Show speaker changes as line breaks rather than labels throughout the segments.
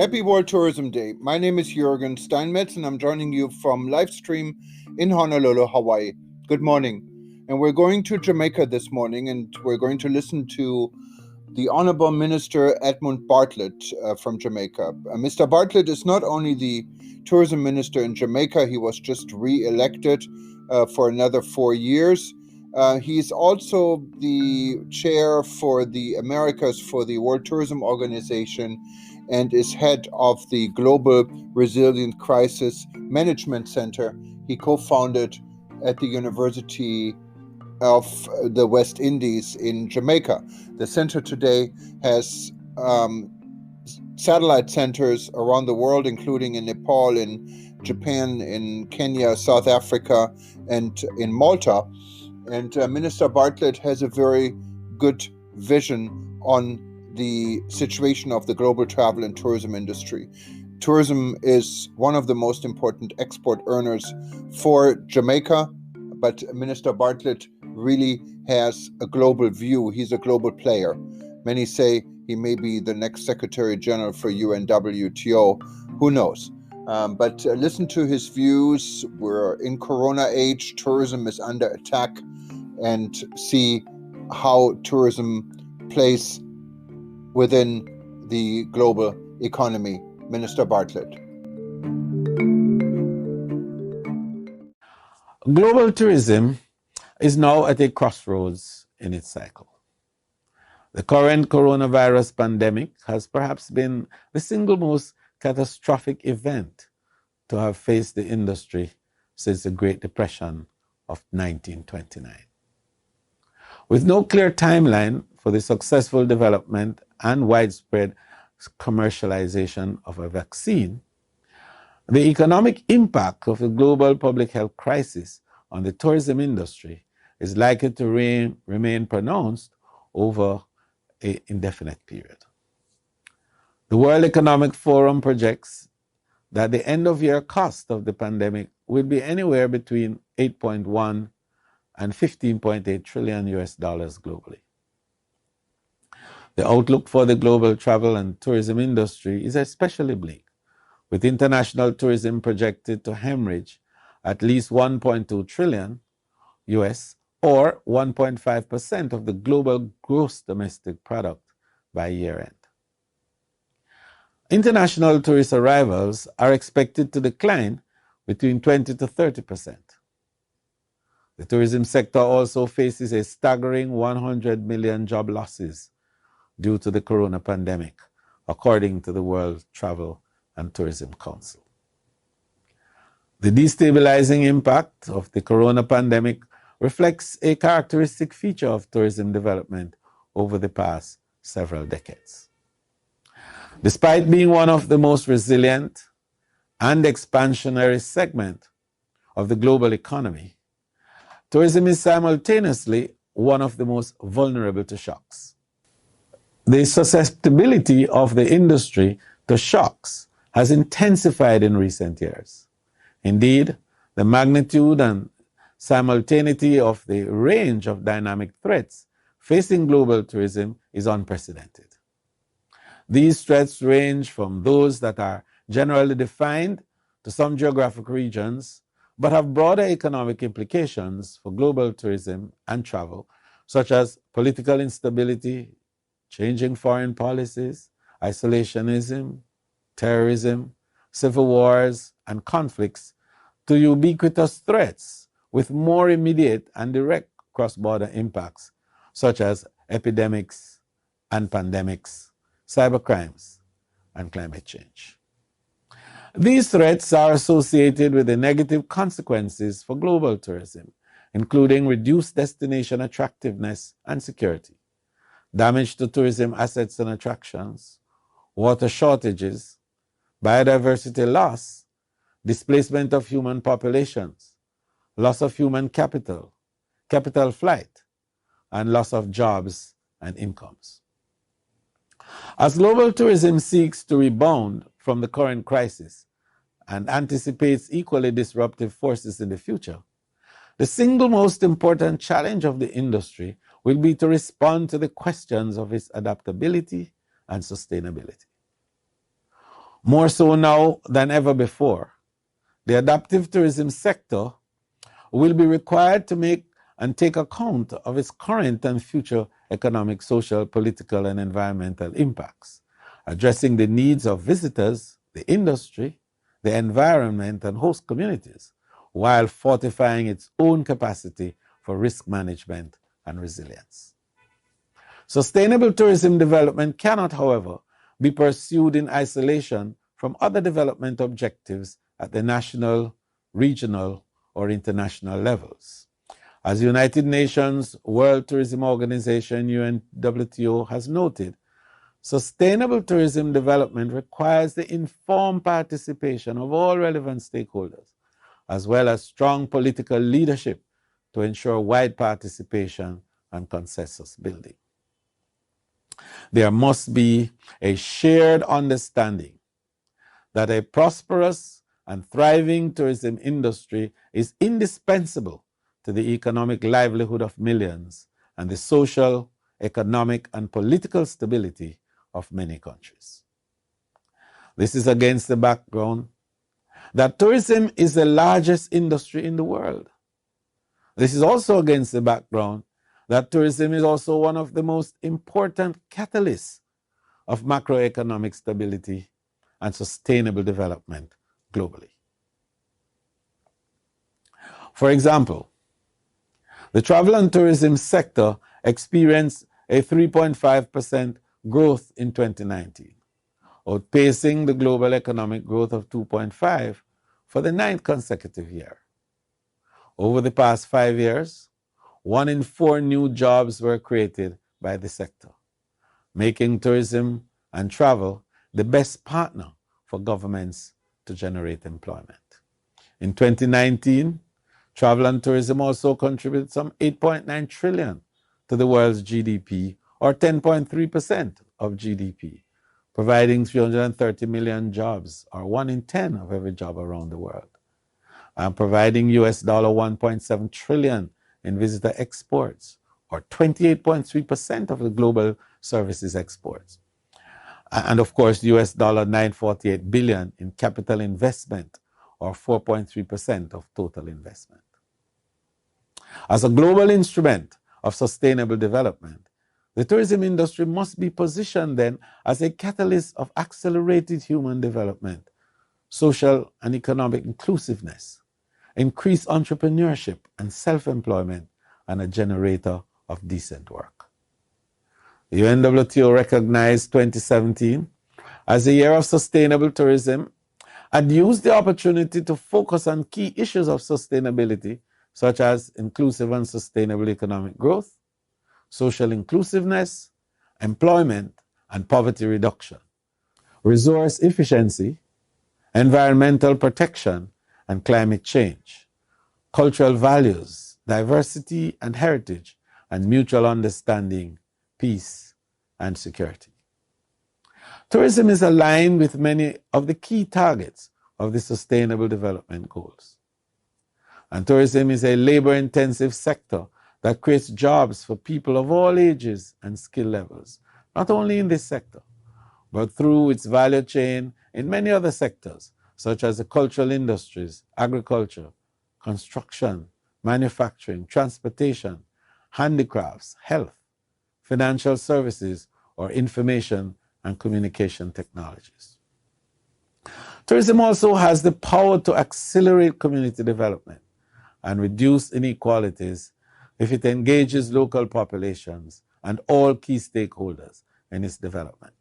Happy World Tourism Day. My name is Jürgen Steinmetz and I'm joining you from live stream in Honolulu, Hawaii. Good morning. And we're going to Jamaica this morning and we're going to listen to the Honorable Minister Edmund Bartlett from Jamaica. Mr. Bartlett is not only the tourism minister in Jamaica, he was just re-elected for another 4 years. He's also the chair for the Americas for the World Tourism Organization and is head of the Global Resilient Crisis Management Center he co-founded at the University of the West Indies in Jamaica. The center today has satellite centers around the world, including in Nepal, in Japan, in Kenya, South Africa, and in Malta. And Minister Bartlett has a very good vision on the situation of the global travel and tourism industry. Tourism is one of the most important export earners for Jamaica, but Minister Bartlett really has a global view. He's a global player. Many say he may be the next Secretary General for UNWTO. Who knows? But listen to his views. We're in Corona age. Tourism is under attack, and see how tourism plays within the global economy. Minister Bartlett.
Global tourism is now at a crossroads in its cycle. The current coronavirus pandemic has perhaps been the single most catastrophic event to have faced the industry since the Great Depression of 1929. With no clear timeline for the successful development and widespread commercialization of a vaccine, the economic impact of the global public health crisis on the tourism industry is likely to remain pronounced over an indefinite period. The World Economic Forum projects that the end-of-year cost of the pandemic will be anywhere between 8.1 and 15.8 trillion US dollars globally. The outlook for the global travel and tourism industry is especially bleak, with international tourism projected to hemorrhage at least 1.2 trillion US or 1.5% of the global gross domestic product by year end. International tourist arrivals are expected to decline between 20 to 30%. The tourism sector also faces a staggering 100 million job losses due to the corona pandemic, according to the World Travel and Tourism Council. The destabilizing impact of the corona pandemic reflects a characteristic feature of tourism development over the past several decades. Despite being one of the most resilient and expansionary segments of the global economy, tourism is simultaneously one of the most vulnerable to shocks. The susceptibility of the industry to shocks has intensified in recent years. Indeed, the magnitude and simultaneity of the range of dynamic threats facing global tourism is unprecedented. These threats range from those that are generally defined to some geographic regions, but have broader economic implications for global tourism and travel, such as political instability, changing foreign policies, isolationism, terrorism, civil wars, and conflicts, to ubiquitous threats with more immediate and direct cross-border impacts, such as epidemics and pandemics, cybercrimes, and climate change. These threats are associated with the negative consequences for global tourism, including reduced destination attractiveness and security, damage to tourism assets and attractions, water shortages, biodiversity loss, displacement of human populations, loss of human capital, capital flight, and loss of jobs and incomes. As global tourism seeks to rebound from the current crisis and anticipates equally disruptive forces in the future, the single most important challenge of the industry will be to respond to the questions of its adaptability and sustainability. More so now than ever before, the adaptive tourism sector will be required to make and take account of its current and future economic, social, political, and environmental impacts, addressing the needs of visitors, the industry, the environment, and host communities, while fortifying its own capacity for risk management and resilience. Sustainable tourism development cannot, however, be pursued in isolation from other development objectives at the national, regional, or international levels. As the United Nations World Tourism Organization, UNWTO, has noted, sustainable tourism development requires the informed participation of all relevant stakeholders, as well as strong political leadership to ensure wide participation and consensus building. There must be a shared understanding that a prosperous and thriving tourism industry is indispensable to the economic livelihood of millions and the social, economic, and political stability of many countries. This is against the background that tourism is the largest industry in the world. This is also against the background that tourism is also one of the most important catalysts of macroeconomic stability and sustainable development globally. For example, the travel and tourism sector experienced a 3.5% growth in 2019, outpacing the global economic growth of 2.5% for the 9th consecutive year. Over the past 5 years, 1 in 4 new jobs were created by the sector, making tourism and travel the best partner for governments to generate employment. In 2019, travel and tourism also contributed some 8.9 trillion to the world's GDP, or 10.3% of GDP, providing 330 million jobs, or 1 in 10 of every job around the world, and providing US dollar 1.7 trillion in visitor exports, or 28.3% of the global services exports. And of course, US dollar 948 billion in capital investment, or 4.3% of total investment. As a global instrument of sustainable development, the tourism industry must be positioned then as a catalyst of accelerated human development, social and economic inclusiveness, increased entrepreneurship and self-employment, and a generator of decent work. The UNWTO recognized 2017 as the year of sustainable tourism and used the opportunity to focus on key issues of sustainability, such as inclusive and sustainable economic growth, social inclusiveness, employment and poverty reduction, resource efficiency, environmental protection and climate change, cultural values, diversity and heritage, and mutual understanding, peace, and security. Tourism is aligned with many of the key targets of the Sustainable Development Goals. And tourism is a labor-intensive sector that creates jobs for people of all ages and skill levels, not only in this sector, but through its value chain in many other sectors, such as the cultural industries, agriculture, construction, manufacturing, transportation, handicrafts, health, financial services, or information and communication technologies. Tourism also has the power to accelerate community development and reduce inequalities if it engages local populations and all key stakeholders in its development.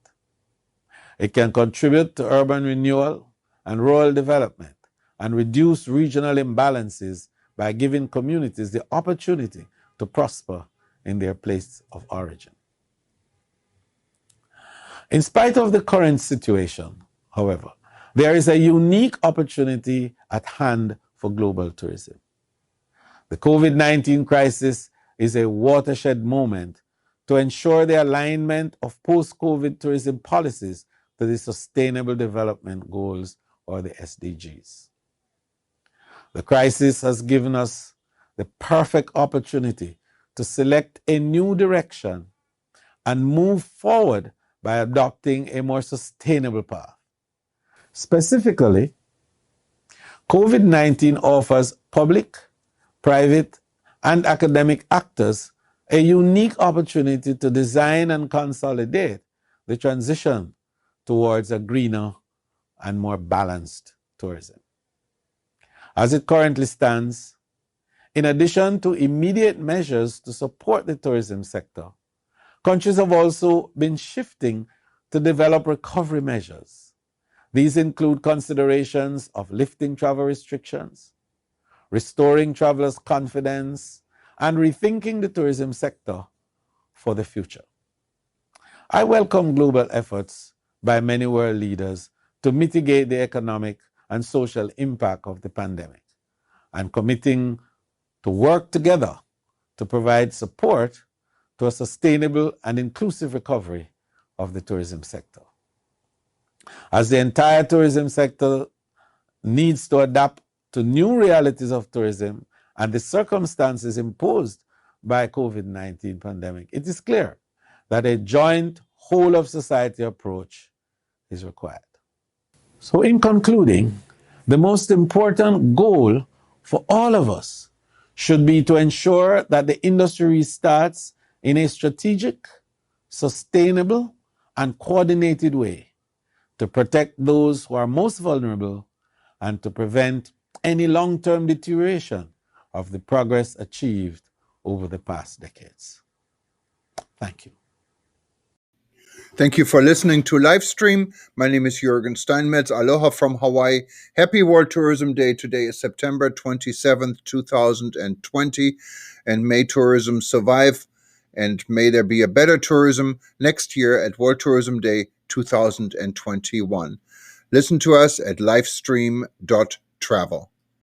It can contribute to urban renewal and rural development and reduce regional imbalances by giving communities the opportunity to prosper in their place of origin. In spite of the current situation, however, there is a unique opportunity at hand for global tourism. The COVID-19 crisis is a watershed moment to ensure the alignment of post-COVID tourism policies to the Sustainable Development Goals, or the SDGs. The crisis has given us the perfect opportunity to select a new direction and move forward by adopting a more sustainable path. Specifically, COVID-19 offers public, private, and academic actors a unique opportunity to design and consolidate the transition towards a greener and more balanced tourism. As it currently stands, in addition to immediate measures to support the tourism sector, countries have also been shifting to develop recovery measures. These include considerations of lifting travel restrictions, restoring travelers' confidence, and rethinking the tourism sector for the future. I welcome global efforts by many world leaders to mitigate the economic and social impact of the pandemic and committing to work together to provide support to a sustainable and inclusive recovery of the tourism sector. As the entire tourism sector needs to adapt to new realities of tourism and the circumstances imposed by COVID-19 pandemic, it is clear that a joint whole of society approach is required. So in concluding, the most important goal for all of us should be to ensure that the industry restarts in a strategic, sustainable, and coordinated way to protect those who are most vulnerable and to prevent any long-term deterioration of the progress achieved over the past decades. Thank you.
Thank you for listening to Livestream. My name is Jürgen Steinmetz. Aloha from Hawaii. Happy World Tourism Day. Today is September 27th, 2020. And may tourism survive. And may there be a better tourism next year at World Tourism Day 2021. Listen to us at livestream.travel.